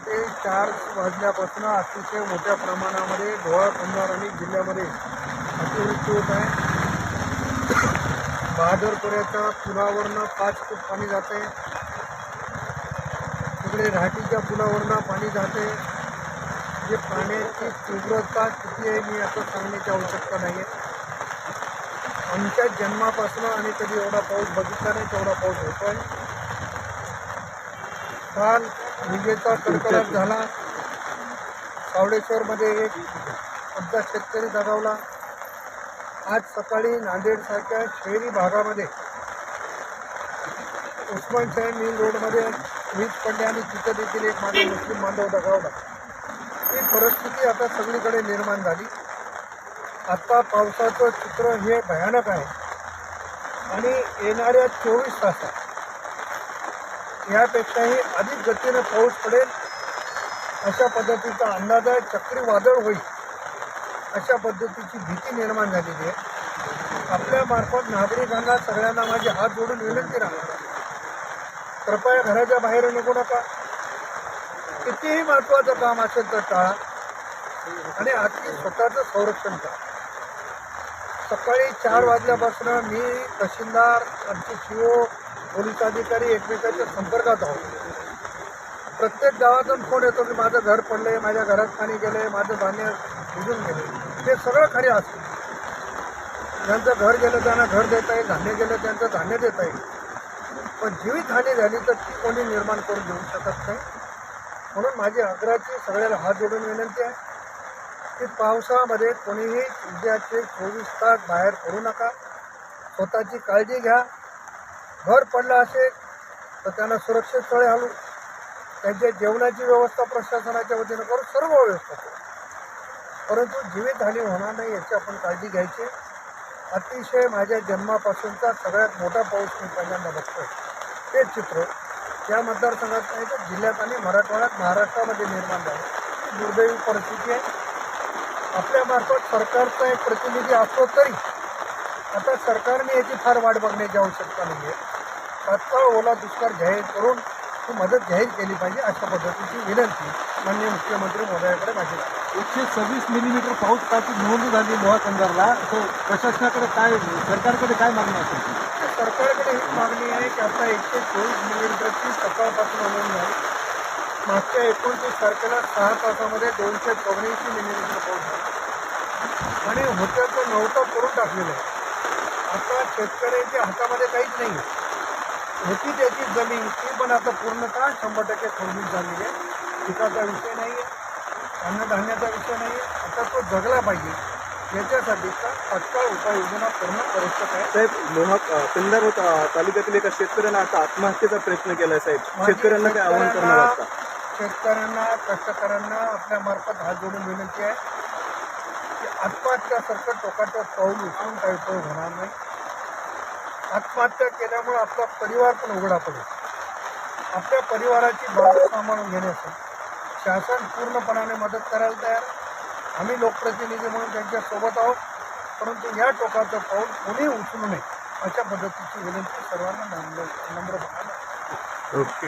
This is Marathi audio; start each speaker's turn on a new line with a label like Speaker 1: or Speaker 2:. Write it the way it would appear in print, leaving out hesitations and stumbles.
Speaker 1: ते 4 वाजल्यापासून अतिशय मोठ्या प्रमाणामध्ये ढोळा कंधार आणि जिल्ह्यामध्ये अतिवृष्टी होत आहे. बहादरपुऱ्याच्या पुलावरनं 5 फूट पाणी जाते. तिकडे राहटीच्या पुलावरनं पाणी जाते. जे पाण्याची तीव्रता किती आहे मी असं सांगण्याची आवश्यकता नाही आहे. आमच्या जन्मापासून आम्ही कधी एवढा पाऊस बघितला नाही तेवढा पाऊस होतो आहे. काल विजेचा कडकडाट झाला. सावडेश्वरमध्ये एक अर्धा शेतकरी दगावला. आज सकाळी नांदेडसारख्या शहरी भागामध्ये उस्मानशाही मिल रोडमध्ये वीज पडली आणि तिथं देखील एक माझा मुस्लिम बांधव दगावला. ही परिस्थिती आता सगळीकडे निर्माण झाली. आता पावसाचं चित्र हे भयानक आहे आणि येणाऱ्या 24 तासात यापेक्षाही अधिक गतीने पाऊस पडेल अशा पद्धतीचा अंदाज आहे. चक्रीवादळ होईल अशा पद्धतीची भीती निर्माण झालेली आहे. आपल्यामार्फत नागरिकांना सगळ्यांना माझे हात जोडून विनंती राहणार, कृपया घराच्या बाहेर निघू नका. कितीही महत्त्वाचं काम असेल तर टाळा आणि आजची स्वतःचं संरक्षण करा. सकाळी 4 वाजल्यापासून मी तहसीलदार, आमचे CO, पोलीस अधिकारी एकमेकांच्या संपर्कात आहोत. प्रत्येक गावातून फोन येतो की माझं घर पडलंय, माझ्या घरात पाणी गेलंय, माझं धान्य भिजून गेले. ते सगळं खरे असतं. ज्यांचं घर गेलं त्यांना घर देता येईल, धान्य गेलं त्यांचं धान्य देता येईल, पण जीवितहानी झाली तर ती कोणी निर्माण करून देऊ शकत नाही. म्हणून माझी आग्रहाची सगळ्याला हात जोडून विनंती आहे की पावसामध्ये कोणीही उद्याचे 24 तास बाहेर पडू नका. स्वतःची काळजी घ्या. घर पडलं असेल तर त्यांना सुरक्षित स्थळी हलवू. त्यांच्या जेवणाची व्यवस्था प्रशासनाच्या वतीनं करू, सर्व व्यवस्था करू, परंतु जीवितहानी होणार नाही याची आपण काळजी घ्यायची. अतिशय माझ्या जन्मापासूनचा सगळ्यात मोठा पाऊस मी पहिल्यांदा बघतोय. ते चित्र या मतदारसंघात नाही तर जिल्ह्यात आणि मराठवाड्यात, महाराष्ट्रामध्ये निर्माण झालं. दुर्दैवी परिस्थिती आहे. आपल्यामार्फत सरकारचा एक प्रतिनिधी असतो तरी आता सरकारने याची फार वाट बघण्याची आवश्यकता नाही आहे. तात्काळ ओला दुष्काळ जाहीर करून ती मदत जाहीर केली पाहिजे अशा पद्धतीची विनंती माननीय मुख्यमंत्री महोदयाकडे माझी आहे.
Speaker 2: 126 मिलीमीटर पाऊस कालची नोंद झाली लोहा कंधारला. तो प्रशासनाकडे काय, सरकारकडे काय मागणी असेल?
Speaker 1: सरकारकडे हीच मागणी आहे की आता 124 मिलीमीटरची सकाळपासून नोंद झाली. मागच्या 29 तारखेला 6 तासामध्ये 284 मिलीमीटर पाऊस झाला आणि होत्या तो नव्हतं करून टाकलेलं आहे. आता शेतकऱ्याच्या हातामध्ये काहीच नाही आहे. होती त्याची जमीन ती पण आता पूर्णतः 100% खंडित झालेली आहे. पिकाचा विषय नाही आहे, अन्नधान्याचा विषय नाही आहे. आता तो जगला पाहिजे याच्यासाठीचा तात्काळ उपाययोजना करणं आवश्यक आहे.
Speaker 2: साहेब, लोहा कंधार तालुक्यातील एका शेतकऱ्यानं आता आत्महत्येचा प्रयत्न केला आहे. साहेब, शेतकऱ्यांना काय आवाहन करणार आता?
Speaker 1: शेतकऱ्यांना, कष्टकऱ्यांना आपल्यामार्फत हात जोडून विनंती आहे की आत्महत्यासारखं टोकाचं पाऊल उचलून काही उपयोग होणार नाही. आत्महत्या केल्यामुळे आपला परिवार पण उघडा पडेल. आपल्या परिवाराची बाजू सांभाळून घेण्यासाठी शासन पूर्णपणाने मदत करायला तयार. आम्ही लोकप्रतिनिधी म्हणून त्यांच्यासोबत आहोत, परंतु या टोकाचं पाऊल कोणी उचलू नये अशा पद्धतीची विनंती सर्वांना नम्रपणाने.
Speaker 2: ओके.